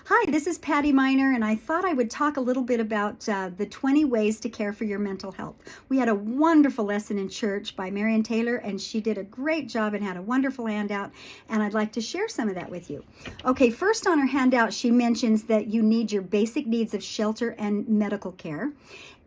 Hi, this is Patty Miner, and I thought I would talk a little bit about the 20 ways to care for your mental health. We had a wonderful lesson in church by Marian Taylor, and she did a great job and had a wonderful handout, and I'd like to share some of that with you. Okay, first on her handout, she mentions that you need your basic needs of shelter and medical care,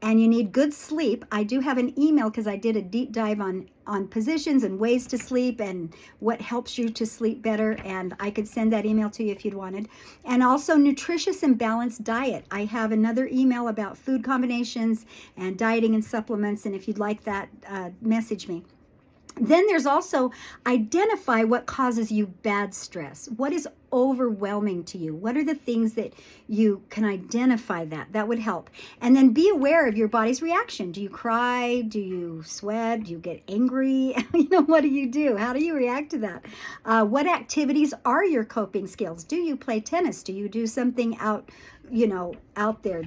and you need good sleep. I do have an email because I did a deep dive on positions and ways to sleep and what helps you to sleep better, and I could send that email to you if you'd wanted. And also nutritious and balanced diet. I have another email about food combinations and dieting and supplements, and if you'd like that, message me. Then there's also identify what causes you bad stress. What is overwhelming to you? What are the things that you can identify that would help? And then be aware of your body's reaction. Do you cry? Do you sweat? Do you get angry? What do you do? How do you react to that? What activities are your coping skills? Do you play tennis? Do you do something out there?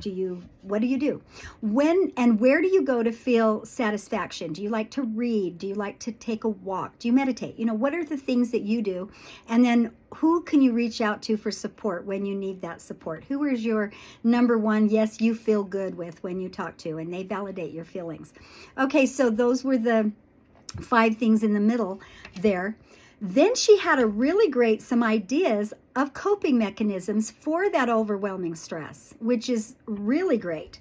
What do you do? When and where do you go to feel satisfaction? Do you like to read? Do you like to take a walk? Do you meditate? What are the things that you do? And then who can you reach out to for support when you need that support? Who is your number one, yes, you feel good with when you talk to, and they validate your feelings? Okay, so those were the 5 things in the middle there. Then she had some ideas of coping mechanisms for that overwhelming stress, which is really great.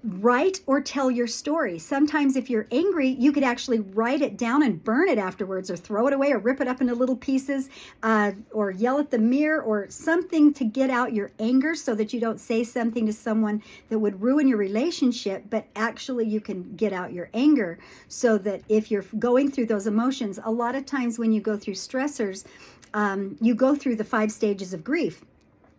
Write or tell your story. Sometimes if you're angry, you could actually write it down and burn it afterwards, or throw it away, or rip it up into little pieces, or yell at the mirror, or something to get out your anger so that you don't say something to someone that would ruin your relationship, but actually you can get out your anger, so that if you're going through those emotions, a lot of times when you go through stressors, you go through the 5 stages of grief.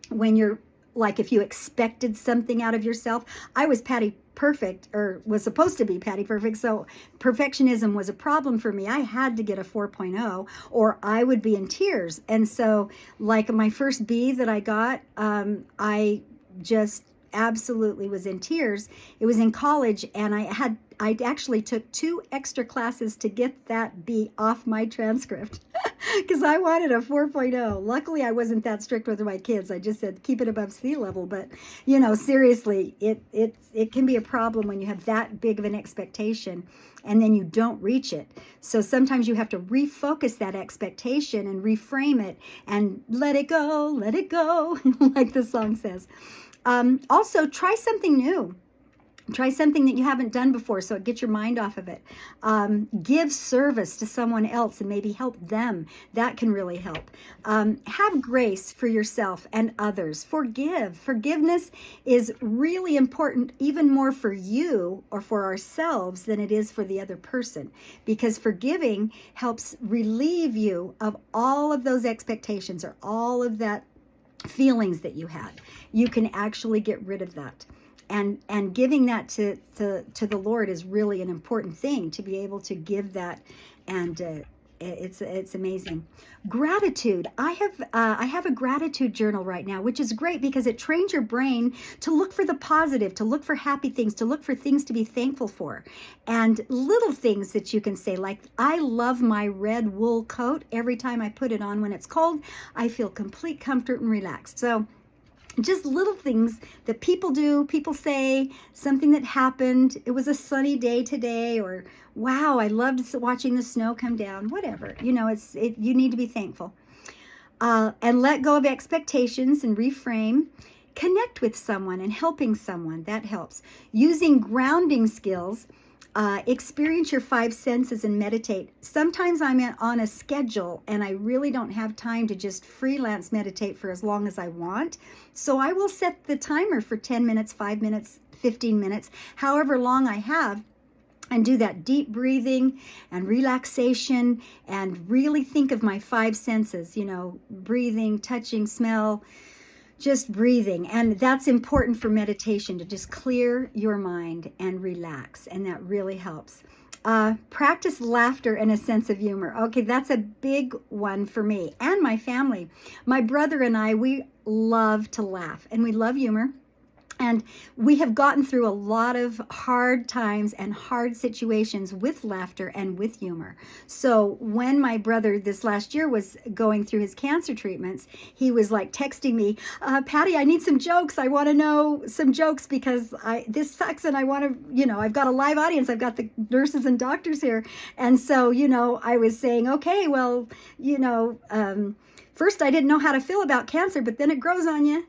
When you're like, if you expected something out of yourself, I was Patty Perfect, or was supposed to be Patty Perfect, so perfectionism was a problem for me. I had to get a 4.0 or I would be in tears. And so, like my first B that I got, I just absolutely was in tears. It was in college, and I actually took 2 extra classes to get that B off my transcript because I wanted a 4.0. Luckily, I wasn't that strict with my kids. I just said keep it above sea level. But seriously, it can be a problem when you have that big of an expectation and then you don't reach it. So sometimes you have to refocus that expectation and reframe it and let it go, like the song says. Also, try something new. Try something that you haven't done before, so it gets your mind off of it. Give service to someone else and maybe help them. That can really help. Have grace for yourself and others. Forgive. Forgiveness is really important, even more for you or for ourselves than it is for the other person, because forgiving helps relieve you of all of those expectations or all of that feelings that you had. You can actually get rid of that. And giving that to the Lord is really an important thing, to be able to give that, and it's amazing. Gratitude. I have a gratitude journal right now, which is great because it trains your brain to look for the positive, to look for happy things, to look for things to be thankful for, and little things that you can say, like, I love my red wool coat. Every time I put it on when it's cold, I feel complete comfort and relaxed. So just little things that people do, people say, something that happened. It was a sunny day today, or wow, I loved watching the snow come down, whatever. You need to be thankful. And let go of expectations and reframe. Connect with someone and helping someone, that helps. Using grounding skills. Experience your 5 senses and meditate. Sometimes I'm on a schedule and I really don't have time to just freelance meditate for as long as I want. So I will set the timer for 10 minutes, 5 minutes, 15 minutes, however long I have, and do that deep breathing and relaxation and really think of my 5 senses, breathing, touching, smell, just breathing. And that's important for meditation, to just clear your mind and relax, and that really helps. Practice laughter and a sense of humor. Okay, that's a big one for me and my family. My brother and I, we love to laugh and we love humor. And we have gotten through a lot of hard times and hard situations with laughter and with humor. So when my brother this last year was going through his cancer treatments, he was like texting me, Patty, I need some jokes. I want to know some jokes because this sucks and I want to, I've got a live audience. I've got the nurses and doctors here. And so, I was saying, okay, well, first I didn't know how to feel about cancer, but then it grows on you.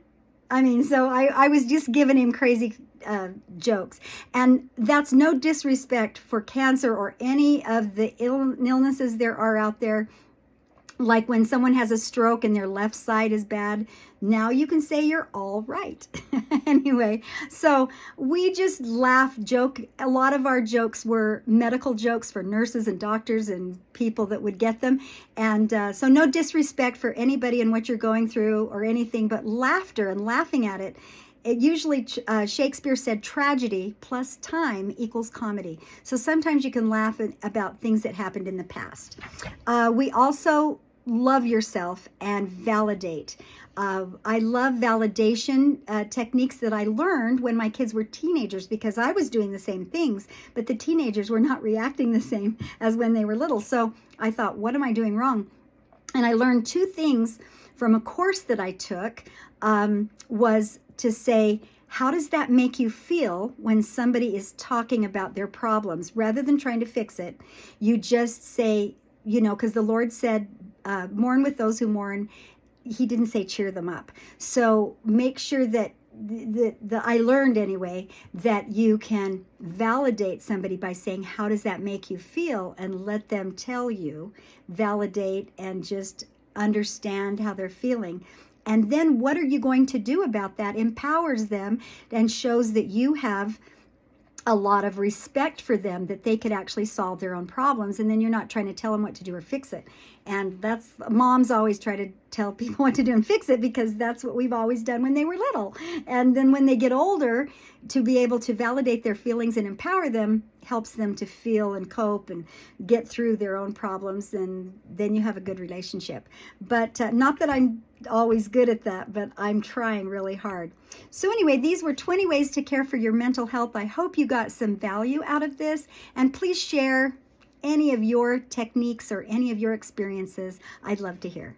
So I was just giving him crazy jokes. And that's no disrespect for cancer or any of the illnesses there are out there. Like when someone has a stroke and their left side is bad, now you can say you're all right. Anyway, so we just laugh, joke. A lot of our jokes were medical jokes for nurses and doctors and people that would get them. And so no disrespect for anybody and what you're going through or anything, but laughter and laughing at it. It usually, Shakespeare said, tragedy plus time equals comedy. So sometimes you can laugh about things that happened in the past. We also love yourself and validate. I love validation techniques that I learned when my kids were teenagers because I was doing the same things, but the teenagers were not reacting the same as when they were little. So I thought, what am I doing wrong? And I learned two things from a course that I took, was to say, how does that make you feel when somebody is talking about their problems? Rather than trying to fix it, you just say, because the Lord said, mourn with those who mourn. He didn't say cheer them up. So make sure that I learned anyway, that you can validate somebody by saying, how does that make you feel? And let them tell you, validate and just understand how they're feeling. And then what are you going to do about that? Empowers them and shows that you have a lot of respect for them, that they could actually solve their own problems. And then you're not trying to tell them what to do or fix it. And that's, moms always try to tell people what to do and fix it because that's what we've always done when they were little. And then when they get older, to be able to validate their feelings and empower them helps them to feel and cope and get through their own problems. And then you have a good relationship. But not that I'm always good at that, but I'm trying really hard. So anyway, these were 20 ways to care for your mental health. I hope you got some value out of this. And please share any of your techniques or any of your experiences. I'd love to hear.